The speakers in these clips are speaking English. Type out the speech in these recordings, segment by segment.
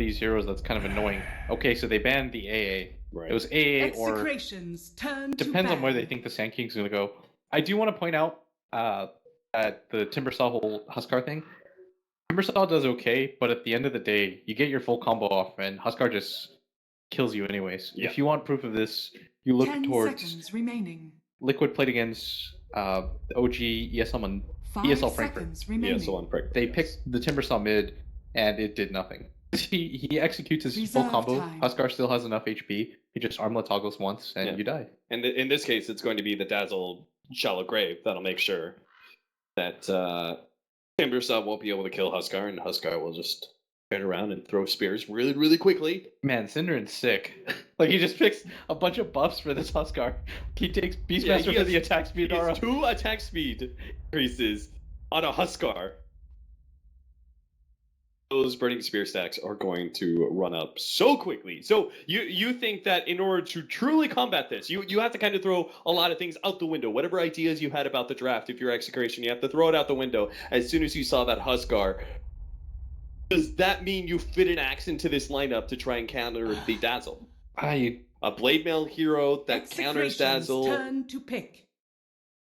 these heroes that's kind of annoying. Okay, so they banned the AA. Right. It was AA or Execration's turn to depends on where they ban. think the Sand King's going to go. I do want to point out at the Timbersaw whole Huskar thing. Timbersaw does okay, but at the end of the day, you get your full combo off, and Huskar just kills you anyways. Yeah. If you want proof of this, you look 10 towards seconds remaining. Liquid played against OG ESL and 5 ESL Frankfurt. seconds remaining. Yeah, so on Frankfurt. They picked the Timbersaw mid, and it did nothing. He executes his full Reserve combo. time. Huskar still has enough HP. He just armlet toggles once, and you die. And in this case, it's going to be the Dazzle Shallow Grave that'll make sure that Timbersaw won't be able to kill Huskar, and Huskar will just turn around and throw spears really, really quickly. Man, Synderen's sick. Like, he just picks a bunch of buffs for this Huskar. He takes Beastmaster for the attack speed. He has 2 attack speed increases on a Huskar. Those burning spear stacks are going to run up so quickly. So you think that in order to truly combat this, you have to kind of throw a lot of things out the window. Whatever ideas you had about the draft, if you're Execration, you have to throw it out the window as soon as you saw that Huskar. Does that mean you fit an axe into this lineup to try and counter the Dazzle? A blade mail hero that counters Dazzle. Turn to pick.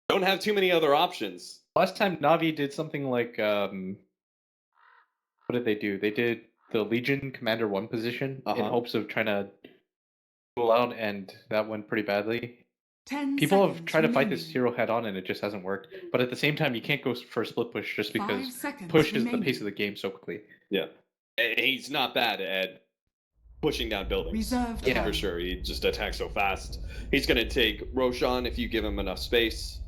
Don't have too many other options. Last time Navi did something like what did they do? They did the Legion Commander 1 position in hopes of trying to pull out, and that went pretty badly. 10 People have seconds tried to fight remaining. this hero head on, and it just hasn't worked. But at the same time, you can't go for a split push just 5 because seconds push is remaining. the pace of the game so quickly. Yeah. He's not bad at pushing down buildings. Reserve That's time. for sure. He just attacks so fast. He's going to take Roshan if you give him enough space.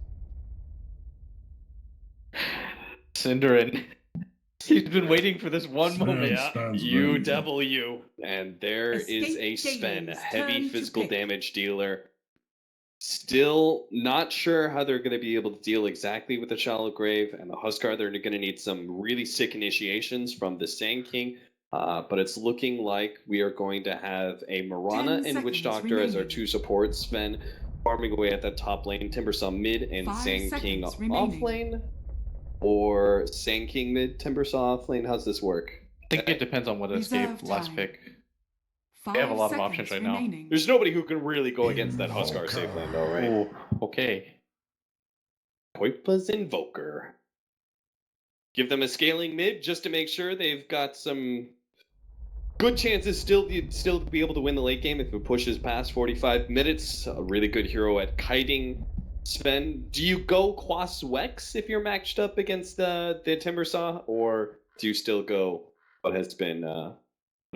Synderen. He's been waiting for this one moment. Yeah, you devil you. And there is a Sven, Games, heavy turn to physical pick. damage dealer. Still not sure how they're going to be able to deal exactly with the Shallow Grave and the Huskar. They're going to need some really sick initiations from the Sand King. But it's looking like we are going to have a Marana 10 and Witch seconds Doctor as our remaining. 2 supports. Sven farming away at that top lane. Timbersaw mid and 5 Sand King seconds off remaining. lane. Or Sand King mid, Timbersaw off lane. How's this work? I think it depends on what Escape Reserve last time. pick. 5 They have a lot of seconds options right now. remaining. There's nobody who can really go against that Huskar safe lane though, right? Oh, okay. Koipa's Invoker. Give them a scaling mid just to make sure they've got some good chances still to be able to win the late game if it pushes past 45 minutes. A really good hero at kiting. Sven, do you go Quas Wex if you're matched up against the Timbersaw, or do you still go what has been a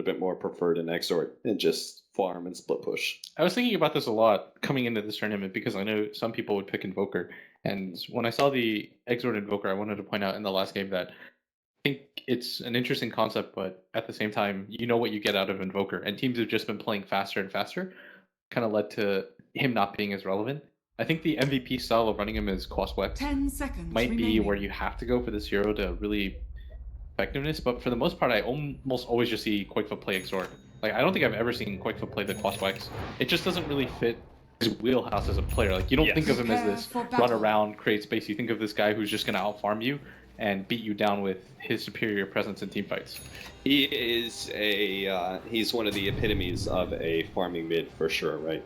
bit more preferred in Exort and just farm and split push? I was thinking about this a lot coming into this tournament because I know some people would pick Invoker. And when I saw the Exort Invoker, I wanted to point out in the last game that I think it's an interesting concept, but at the same time, you know what you get out of Invoker. And teams have just been playing faster and faster, kind of led to him not being as relevant. I think the MVP style of running him as Quaswex 10 seconds might be remaining. where you have to go for this hero to really effectiveness, but for the most part, I almost always just see Quakefoot play Exort. Like, I don't think I've ever seen Quakefoot play the Quaswex. It just doesn't really fit his wheelhouse as a player. Like, you don't think of him as this Prepare for battle. run around, create space. You think of this guy who's just going to outfarm you and beat you down with his superior presence in team fights. He is he's one of the epitomes of a farming mid for sure, right?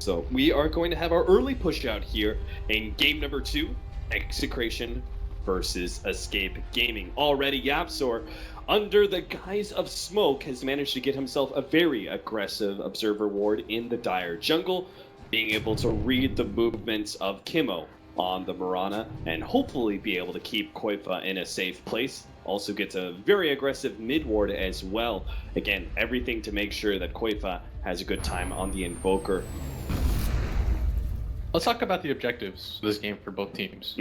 So we are going to have our early push out here in game number 2, Execration versus Escape Gaming. Already Yapsor, under the guise of smoke, has managed to get himself a very aggressive observer ward in the Dire jungle, being able to read the movements of Kimo on the Marana and hopefully be able to keep Koipa in a safe place. Also gets a very aggressive mid ward as well. Again, everything to make sure that Koipa has a good time on the Invoker. Let's talk about the objectives of this game for both teams.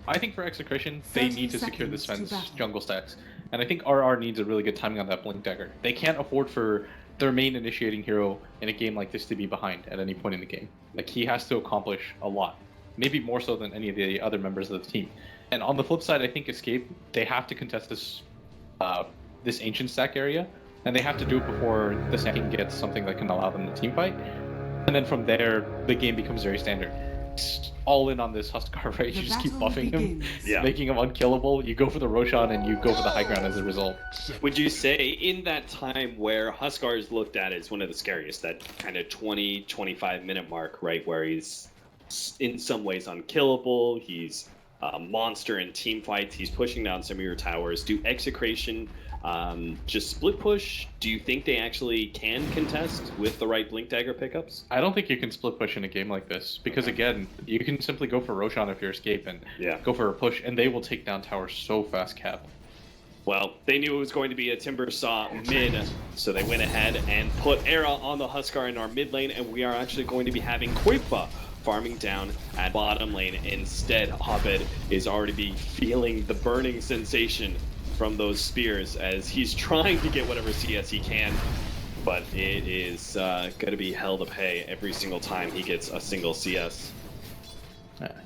I think for Execration, they 30 need to secure the seconds to Sven's battle. jungle stacks. And I think RR needs a really good timing on that Blink Dagger. They can't afford for their main initiating hero in a game like this to be behind at any point in the game. Like, he has to accomplish a lot. Maybe more so than any of the other members of the team. And on the flip side, I think Escape, they have to contest this this ancient stack area, and they have to do it before the Sand King gets something that can allow them to team fight. And then from there, the game becomes very standard. all in on this Huskar, right? The You just keep battle buffing him, begins. Yeah. making him unkillable. You go for the Roshan and you go for the high ground as a result. Would you say in that time where Huskar is looked at as one of the scariest, that kind of 20, 25 minute mark, right, where he's in some ways unkillable, he's a monster in team fights, he's pushing down some of your towers, do Execration just split push? Do you think they actually can contest with the right Blink Dagger pickups? I don't think you can split push in a game like this because again, you can simply go for Roshan if you're escape and go for a push, and they will take down towers so fast, Cap. Well, they knew it was going to be a Timber Saw mid, so they went ahead and put Era on the Huskar in our mid lane, and we are actually going to be having Koipa farming down at bottom lane. Instead, Abed is already feeling the burning sensation from those spears as he's trying to get whatever CS he can, but it is going to be hell to pay every single time he gets a single CS.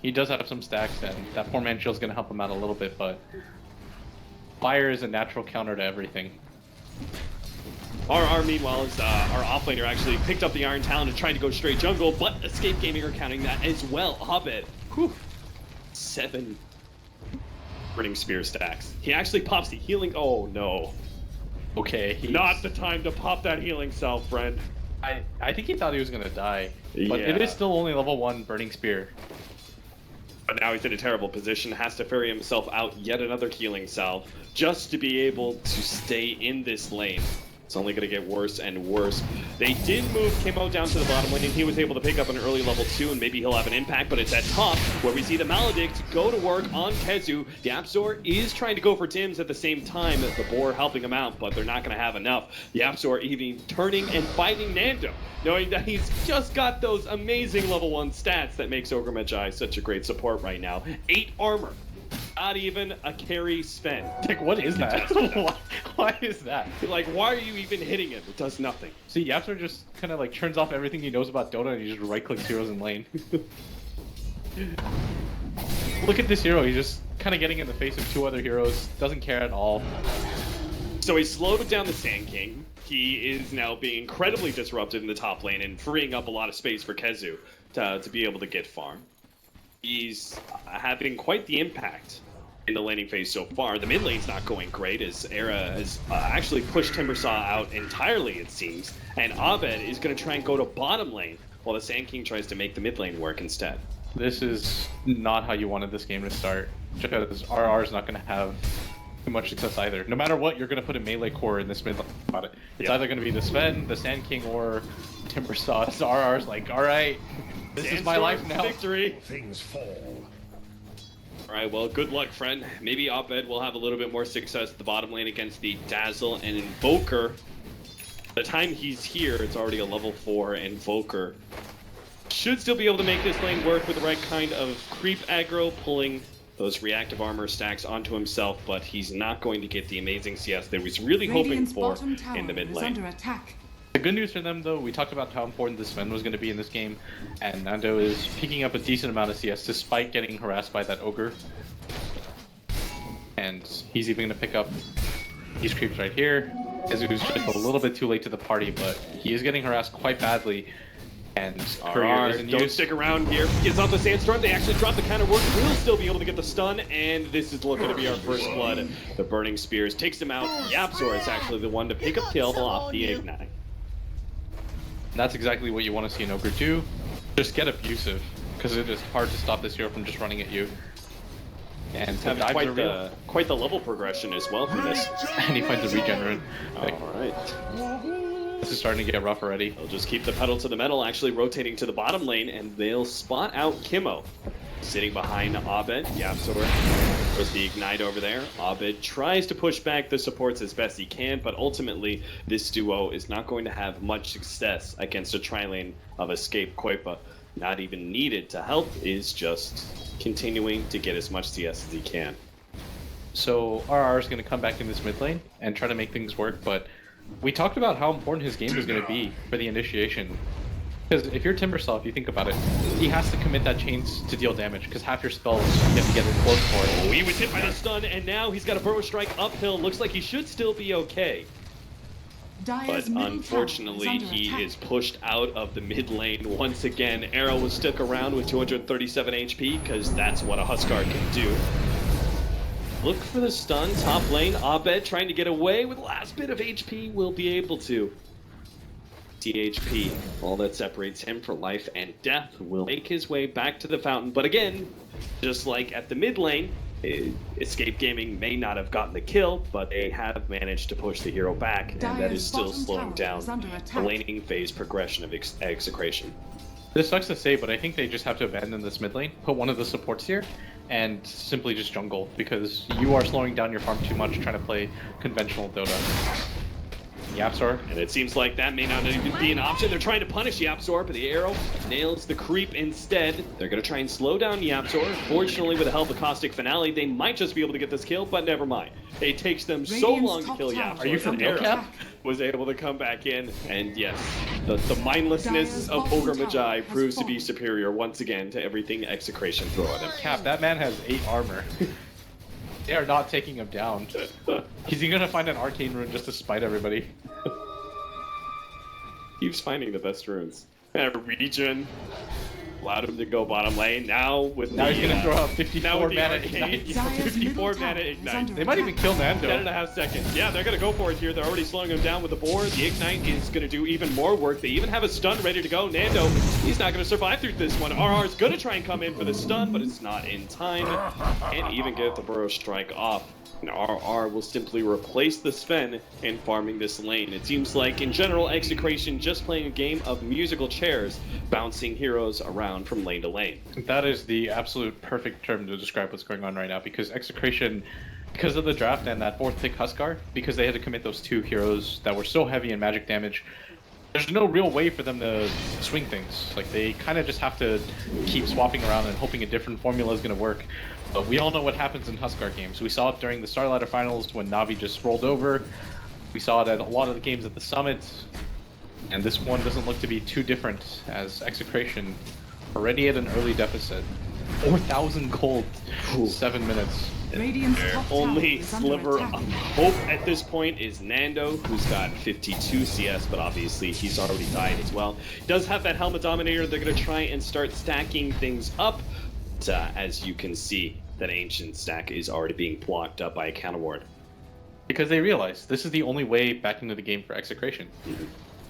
He does have some stacks, and that 4-man shield is going to help him out a little bit, but fire is a natural counter to everything. RR, meanwhile, is our offlaner actually picked up the Iron Talon and tried to go straight jungle, but Escape Gaming are counting that as well. Abed, 7 Burning Spear stacks. He actually pops the healing. Oh no. Okay, Not the time to pop that healing cell, friend. I think he thought he was going to die, but Yeah. it is still only level 1 Burning Spear. But now he's in a terrible position, has to ferry himself out yet another healing salve just to be able to stay in this lane. It's only going to get worse and worse. They did move Kimo down to the bottom lane, and he was able to pick up an early level 2, and maybe he'll have an impact, but it's at top where we see the Maledict go to work on Kezu. The Apsor is trying to go for Tims at the same time, the Boar helping him out, but they're not going to have enough. The Apsor even turning and fighting Nando, knowing that he's just got those amazing level 1 stats that makes Ogre Magi such a great support right now. 8 armor. Not even a carry spend. Like, what is that? Why is that? Like, why are you even hitting him? It does nothing. See, Yapster just kind of like turns off everything he knows about Dota and he just right-clicks heroes in lane. Look at this hero, he's just kind of getting in the face of 2 other heroes, doesn't care at all. So he slowed down the Sand King. He is now being incredibly disruptive in the top lane and freeing up a lot of space for Kezu to be able to get farm. He's having quite the impact in the laning phase so far. The mid lane's not going great as Era has actually pushed Timbersaw out entirely, it seems. And Abed is going to try and go to bottom lane while the Sand King tries to make the mid lane work instead. This is not how you wanted this game to start, because RR is not going to have too much success either. No matter what, you're going to put a melee core in this mid lane about it. It's either going to be the Sven, the Sand King, or Timbersaw. So RR's like, alright, this is my life now. Victory. Things fall. Alright, well, good luck, friend. Maybe Abed will have a little bit more success at the bottom lane against the Dazzle and Invoker. By the time he's here, it's already a level 4 Invoker. Should still be able to make this lane work with the right kind of creep aggro, pulling those reactive armor stacks onto himself, but he's not going to get the amazing CS that he was really hoping Radiant's for bottom tower in the mid is lane. under attack. The good news for them, though, we talked about how important the Sven was going to be in this game, and Nando is picking up a decent amount of CS despite getting harassed by that Ogre. And he's even going to pick up these creeps right here. Kezu's just a little bit too late to the party, but he is getting harassed quite badly. And Courier isn't Don't used. stick around here. Gets off the Sandstorm. They actually drop the counter work. We'll still be able to get the stun, and this is looking to be our first blood. The Burning Spears takes him out. Yapzor is actually the one to pick up kill off the Ignite. That's exactly what you want to see in Ogre do. Just get abusive, because it is hard to stop this hero from just running at you. And Having dives quite are real. quite the level progression as well from this. And he finds a regen. Like, Alright. this is starting to get rough already. They'll just keep the pedal to the metal, actually rotating to the bottom lane, and they'll spot out Kimo. Sitting behind Abed, Yapzor with the Ignite over there. Abed tries to push back the supports as best he can, but ultimately this duo is not going to have much success against a tri-lane of Escape Koipa. Not even needed to help, is just continuing to get as much CS as he can. So RR is going to come back in this mid lane and try to make things work, but we talked about how important his game is going to be for the initiation. Because if you're Timbersaw, if you think about it, he has to commit that chains to deal damage, because half your spells you have to get it close for it. Oh, he was hit by the stun, and now he's got a Burrow Strike uphill. Looks like he should still be okay. Dire's But middle tower unfortunately, is under he attack. is pushed out of the mid lane once again. Arrow was stuck around with 237 HP because that's what a Huskar can do. Look for the stun, top lane. Abed trying to get away with last bit of HP, will be able to. THP, all that separates him from life and death, will make his way back to the fountain. But again, just like at the mid lane, Escape Gaming may not have gotten the kill, but they have managed to push the hero back, and that Dire's is still bottom slowing tower down is under the attack. laning phase progression of Execration. This sucks to say, but I think they just have to abandon this mid lane, put one of the supports here, and simply just jungle, because you are slowing down your farm too much trying to play conventional Dota. Yapzor. And it seems like that may not even be an option. They're trying to punish Yapzor, but the arrow nails the creep instead. They're going to try and slow down Yapzor. Fortunately, with the help of Caustic Finale, they might just be able to get this kill, but never mind. It takes them so Radiant's long to top kill tower Yapzor. Are you from is under Arrow? attack. Was able to come back in, and yes, the mindlessness Dire's of bottom Ogre tower Magi has proves to be fallen. superior once again to everything Execration throw at him. Cap, that man has 8 armor. They are not taking him down. Is he gonna find an arcane rune just to spite everybody? Keeps finding the best runes. Region allowed him to go bottom lane. Now with Now the, he's gonna throw out now 54 with the mana arcane, ignite. Dire's 54 middle mana tower is ignite. under They might even attack. kill 10.5 Nando. seconds. Yeah, they're gonna go for it here. They're already slowing him down with the board. The ignite is gonna do even more work. They even have a stun ready to go. Nando, he's not gonna survive through this one. RR's gonna try and come in for the stun, but it's not in time. Can't even get the burrow strike off. And RR will simply replace the Sven in farming this lane. It seems like, in general, Execration just playing a game of musical chairs, bouncing heroes around from lane to lane. That is the absolute perfect term to describe what's going on right now, because Execration, because of the draft and that 4th pick Huskar, because they had to commit those 2 heroes that were so heavy in magic damage, there's no real way for them to swing things. Like, they kind of just have to keep swapping around and hoping a different formula is going to work. But we all know what happens in Huskar games. We saw it during the Starlighter Finals when Navi just rolled over. We saw it at a lot of the games at the Summit. And this one doesn't look to be too different, as Execration already at an early deficit. 4,000 gold, 7 minutes. Radiant's top tower Only is under sliver attack. of hope at this point is Nando, who's got 52 CS, but obviously he's already died as well. Does have that Helmet Dominator. They're going to try and start stacking things up. But, as you can see, that Ancient stack is already being blocked up by a counter ward. Because they realize this is the only way back into the game for Execration.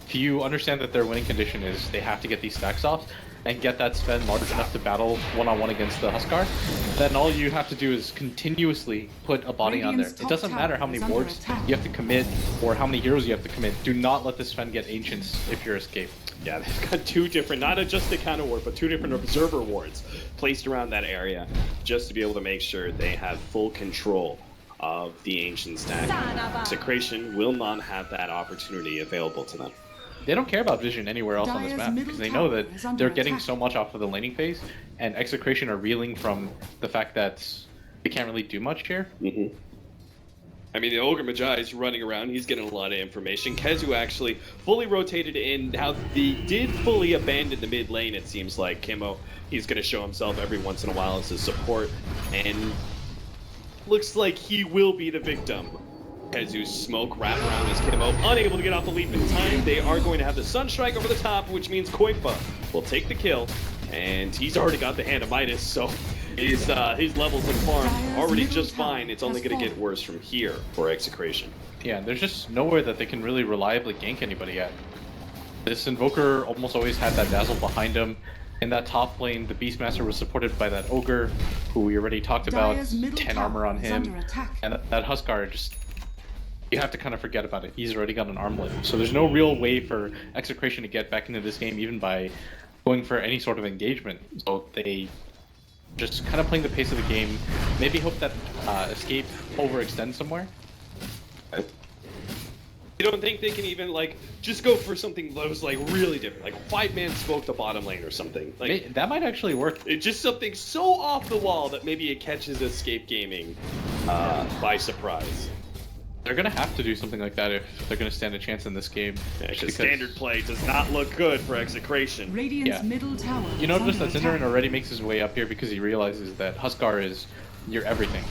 If you understand that their winning condition is they have to get these stacks off and get that Sven large enough to battle one-on-one against the Huskar, then all you have to do is continuously put a body on there. Radiant's It top doesn't matter tower how many is under wards attack. you have to commit or how many heroes you have to commit. Do not let this Sven get Ancients if you're Escape. Yeah, they've got 2 different, not just the counter ward, but 2 different observer wards placed around that area just to be able to make sure they have full control of the Ancient stack. Execration will not have that opportunity available to them. They don't care about vision anywhere else on this Dire's map middle because they know tower that is under they're getting attack. so much off of the laning phase, and Execration are reeling from the fact that they can't really do much here. I mean, the Ogre Magi is running around. He's getting a lot of information. Kezu actually fully rotated in. Now, they did fully abandon the mid lane, it seems like. Kimmo, he's going to show himself every once in a while as a support. And looks like he will be the victim. Kezu's smoke wrap around his Kimmo, unable to get off the lead in time. They are going to have the Sunstrike over the top, which means Koipa will take the kill. And he's already got the Hand of Midas, so his levels in farm already just fine. It's only going to get worse from here for Execration. Yeah, there's just nowhere that they can really reliably gank anybody at. This Invoker almost always had that Dazzle behind him. In that top lane, the Beastmaster was supported by that Ogre, who we already talked about, Dire's middle 10 tower armor on is him. under attack. And that Huskar just... You have to kind of forget about it. He's already got an armlet. So there's no real way for Execration to get back into this game, even by going for any sort of engagement. So they just kind of playing the pace of the game. Maybe hope that Escape overextends somewhere. You don't think they can even, like, just go for something that was, like, really different? Like, 5-man smoke the bottom lane or something? Like, That might actually work. it's just something so off the wall that maybe it catches Escape Gaming by surprise. They're going to have to do something like that if they're going to stand a chance in this game. Yeah, Because because standard play does not look good for Execration. Radiant's Yeah. middle tower You is notice that under Zindarin attack. already makes his way up here because he realizes that Huskar is your everything.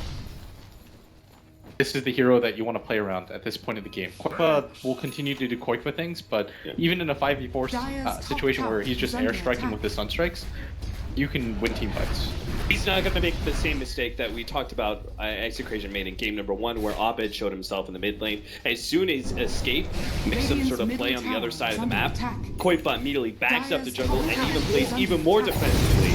this is the hero that you want to play around at this point of the game. Koifa will continue to do Koifa things, but even in a 5v4 situation where he's just airstriking with the Sunstrikes, you can win team fights. He's not going to make the same mistake that we talked about Execration made in game number 1, where Abed showed himself in the mid lane. As soon as Escape makes some sort of play on the other side of the map, Koifa immediately backs up the jungle and even plays even more defensively,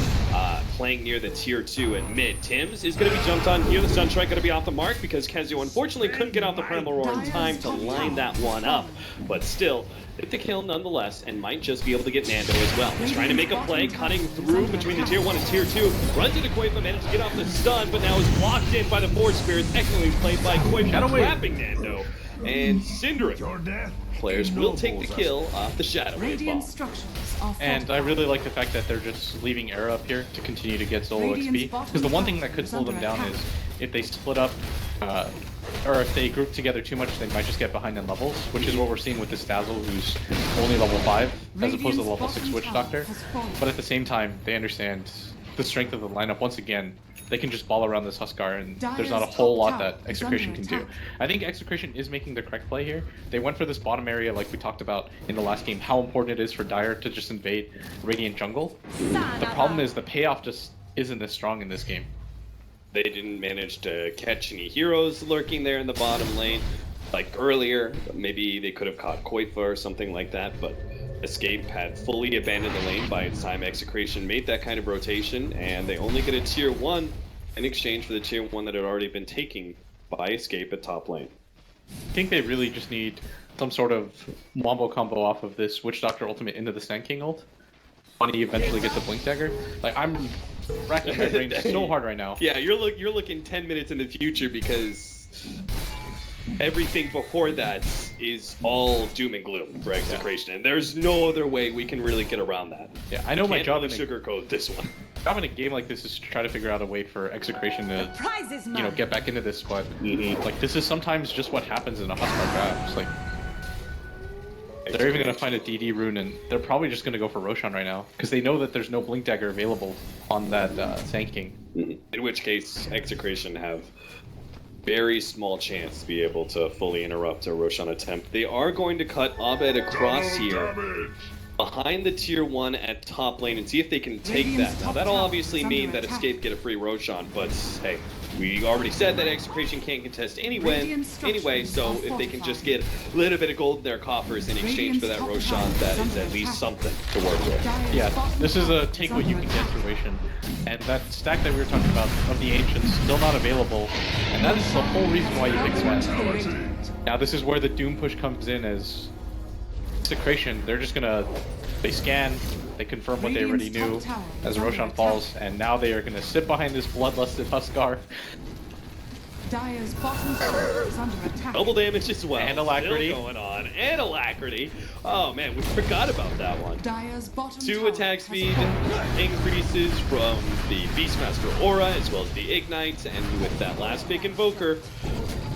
playing near the tier 2 and mid. Tims is going to be jumped on here. The Sunstrike going to be off the mark because Kezio unfortunately couldn't get off the Primal Roar in time to line that one up. But still, hit the kill nonetheless, and might just be able to get Nando as well. He's trying to make a play, cutting through between the tier 1 and tier 2. Runs into Koifa, managed to get off the stun, but now is blocked in by the Force Spirits. Excellently played by Koifa, trapping Nando. And Synderen. Players will take the kill off the Shadow Wave bomb. And I really like the fact that they're just leaving Era up here to continue to get solo XP. Because the one thing that could slow them down is if they split up, or if they group together too much, they might just get behind in levels, which is what we're seeing with this Dazzle, who's only level 5, as opposed to the level 6 Witch Doctor. But at the same time, they understand the strength of the lineup. Once again, they can just ball around this Huskar, and there's not a whole lot that Execration can do. I think Execration is making the correct play here. They went for this bottom area like we talked about in the last game, how important it is for Dire to just invade Radiant jungle. The problem is the payoff just isn't as strong in this game. They didn't manage to catch any heroes lurking there in the bottom lane like earlier. Maybe they could have caught Koifa or something like that, but Escape had fully abandoned the lane by the time Execration made that kind of rotation, and they only get a tier 1 in exchange for the tier 1 that had already been taken by Escape at top lane. I think they really just need some sort of wombo combo off of this Witch Doctor ultimate into the Sand King ult when he eventually gets a Blink Dagger. Like, I'm racking my brain so hard right now. Yeah, you're looking 10 minutes in the future because everything before that is all doom and gloom for Execration, and there's no other way we can really get around that. Yeah, I know my job in sugarcoat this one. Job in a game like this is to try to figure out a way for Execration to, you know, get back into this. But like, this is sometimes just what happens in a Huskar draft. It's like they're even gonna find a DD rune, and they're probably just gonna go for Roshan right now because they know that there's no Blink Dagger available on that Sand King. In which case, Execration have very small chance to be able to fully interrupt a Roshan attempt. They are going to cut Abed across here behind the tier 1 at top lane and see if they can take that. Now that'll obviously mean that Escape get a free Roshan, but hey, we already said that Execration can't contest anyway, so if they can just get a little bit of gold in their coffers in exchange for that Roshan, that is at least something to work with. Yeah, this is a take what you can get situation. And that stack that we were talking about of the Ancients still not available, and that is the whole reason why you pick Sven. Now this is where the Doom push comes in as Execration. They're just gonna, they scan, they confirm what they already knew as Roshan falls, and now they are gonna sit behind this bloodlusted Huskar. Dire's bottom tower is under attack. Double damage as well. And Alacrity. Still going on. And Alacrity. Oh man, we forgot about that one. Dire's bottom 2 tower attack has speed fallen. increases from the Beastmaster Aura as well as the Ignite, and with that last big Invoker,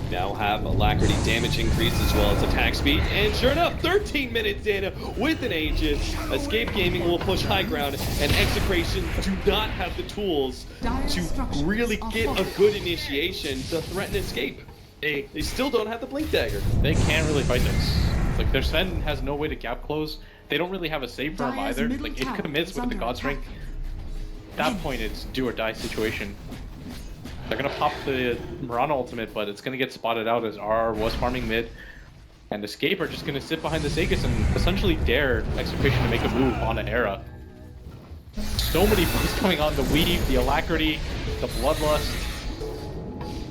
now have Alacrity damage increase as well as attack speed. And sure enough, 13 minutes in with an Aegis, Escape Gaming will push high ground, and Execration do not have the tools to really get a good initiation to threaten Escape. They still don't have the Blink Dagger. They can't really fight this. Like, their Sven has no way to gap close. They don't really have a save for him either. Like, it commits with the God Strength. At that point, it's do or die situation. They're gonna pop the Mirana ultimate, but it's gonna get spotted out as R was farming mid, and Escape are just gonna sit behind the Aegis and essentially dare Execration to make a move on an Era. So many things coming on, the Weave, the Alacrity, the Bloodlust.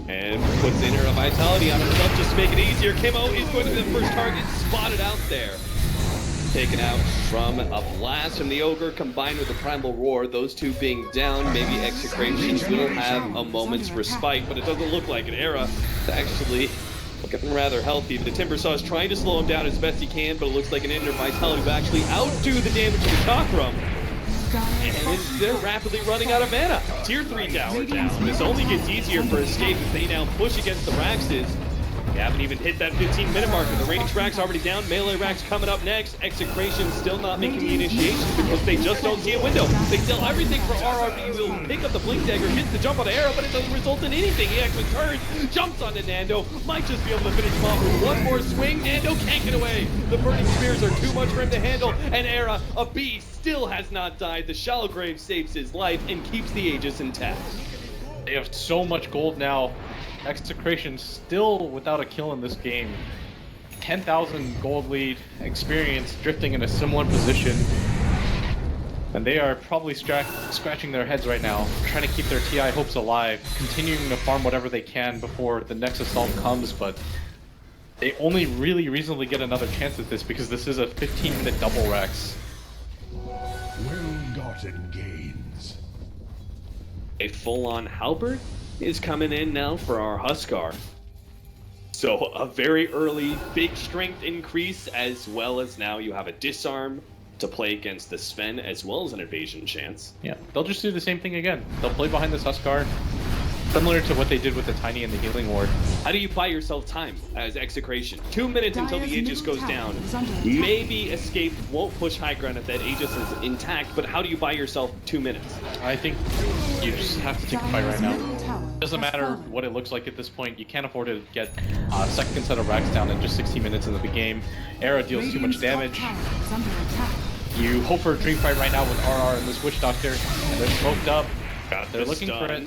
And puts in her Vitality on himself just to make it easier. Kimo is going to be the first target, spotted out there. Taken out from a blast from the Ogre combined with the Primal Roar. Those two being down, maybe Execration will have a moment's respite, but it doesn't look like an Era. It's actually looking rather healthy. The Timbersaw is trying to slow him down as best he can, but it looks like an Ender Vitality will actually outdo the damage of the Chakram. And they're rapidly running out of mana. Tier 3 tower down. This only gets easier for Escape if they now push against the Raxes. We haven't even hit that 15-minute marker. The range rack's already down. Melee rack's coming up next. Execration still not making the initiation because they just don't see a window. They sell everything for RRB. Will pick up the blink dagger, gets the jump on the arrow, but it doesn't result in anything. He actually turns, jumps onto Nando, might just be able to finish him off with one more swing. Nando can't get away. The burning spears are too much for him to handle, and Era, a beast, still has not died. The shallow grave saves his life and keeps the Aegis intact. They have so much gold now. Execration still without a kill in this game. 10,000 gold lead, experience drifting in a similar position. And they are probably scratching their heads right now, trying to keep their TI hopes alive, continuing to farm whatever they can before the next assault comes, but they only really reasonably get another chance at this because this is a 15-minute double Rex. Well-gotten gains. A full-on halberd is coming in now for our Huskar. So a very early big strength increase, as well as now you have a disarm to play against the Sven, as well as an evasion chance. Yeah, they'll just do the same thing again. They'll play behind this Huskar, similar to what they did with the Tiny and the Healing Ward. How do you buy yourself time as Execration? 2 minutes until the Aegis goes down. Maybe Escape won't push high ground if that Aegis is intact, but how do you buy yourself 2 minutes? I think you just have to take the fight right now. Doesn't matter what it looks like at this point. You can't afford to get a second set of racks down in just 16 minutes into the game. Era deals too much damage. You hope for a dream fight right now with RR and this Witch Doctor. They're smoked up. They're looking for it.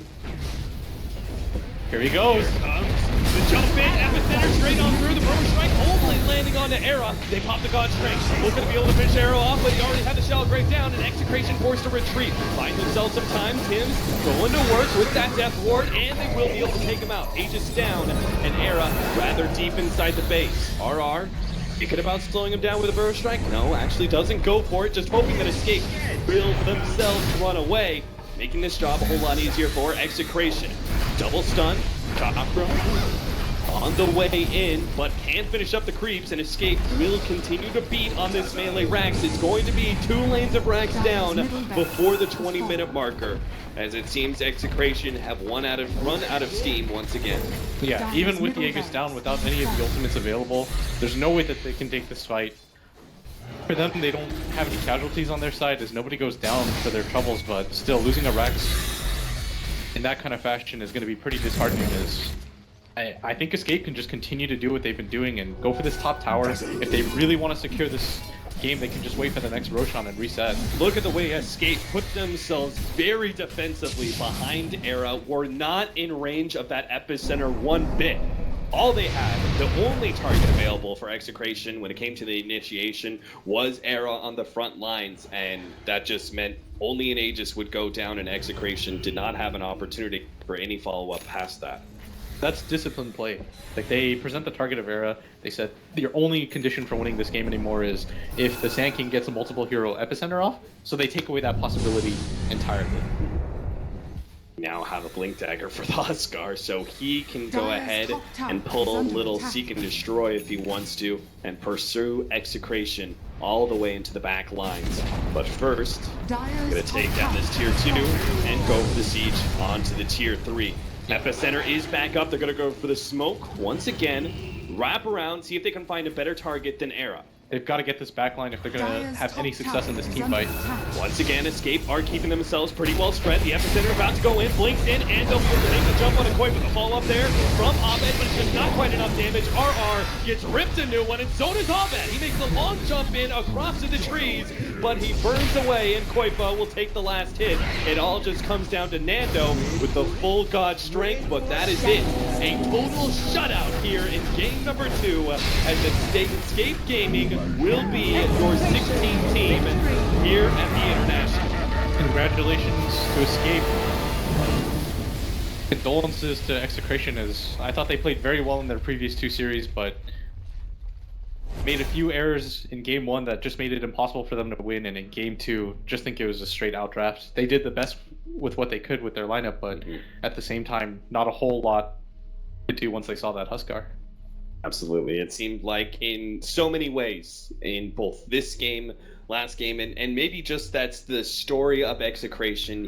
Here he goes. The jump in, epicenter straight on through, the Burrow Strike only landing onto Era. They pop the God Strength. Looking to be able to finish Arrow off, but he already had the Shallow Grave down, and Execration forced to retreat. Find themselves some time. Tim's going to work with that Death Ward, and they will be able to take him out. Aegis down, and Era rather deep inside the base. RR thinking about slowing him down with a Burrow Strike. No, actually doesn't go for it, just hoping that Escape will themselves run away, making this job a whole lot easier for Execration. Double stun, Cockroach on the way in, but can finish up the creeps, and Escape will continue to beat on this melee Rax. It's going to be 2 lanes of Rax down before the 20-minute marker, as it seems Execration have run out of steam once again. Yeah, even with the Aegis down, without any of the ultimates available, there's no way that they can take this fight. For them, they don't have any casualties on their side as nobody goes down for their troubles, but still, losing a Rex in that kind of fashion is going to be pretty disheartening. I think Escape can just continue to do what they've been doing and go for this top tower. If they really want to secure this game, they can just wait for the next Roshan and reset. Look at the way Escape put themselves very defensively behind Era. Were not in range of that epicenter one bit. All they had, the only target available for Execration when it came to the initiation, was Era on the front lines, and that just meant only an Aegis would go down, and Execration did not have an opportunity for any follow-up past that. That's disciplined play. Like, they present the target of Era. They said your only condition for winning this game anymore is if the Sand King gets a multiple hero epicenter off, so they take away that possibility entirely. Now have a blink dagger for the Huskar, so he can go ahead and pull a little seek and destroy if he wants to, and pursue Execration all the way into the back lines. But first, gonna take down this tier 2 and go for the siege onto the tier 3. Epicenter is back up. They're gonna go for the smoke once again, wrap around, see if they can find a better target than Era. They've got to get this backline if they're going to have any success in this team fight. Once again, Escape are keeping themselves pretty well spread. The epicenter about to go in, blinks in, and they'll be able to make the jump on a Koi with a fall up there from Abed, but it's just not quite enough damage. RR gets ripped a new one, and so does Abed. He makes a long jump in across to the trees, but he burns away, and Koipa will take the last hit. It all just comes down to Nando with the full God strength, but that is it. A total shutout here in game number 2 as the Escape Gaming will be your 16th team here at the International. Congratulations to Escape. Condolences to Execration, as I thought they played very well in their previous 2 series, but made a few errors in game 1 that just made it impossible for them to win, and in game 2, just think it was a straight out draft. They did the best with what they could with their lineup, but at the same time, not a whole lot to do once they saw that Huskar. Absolutely. It seemed like in so many ways, in both this game, last game, and maybe just that's the story of Execration.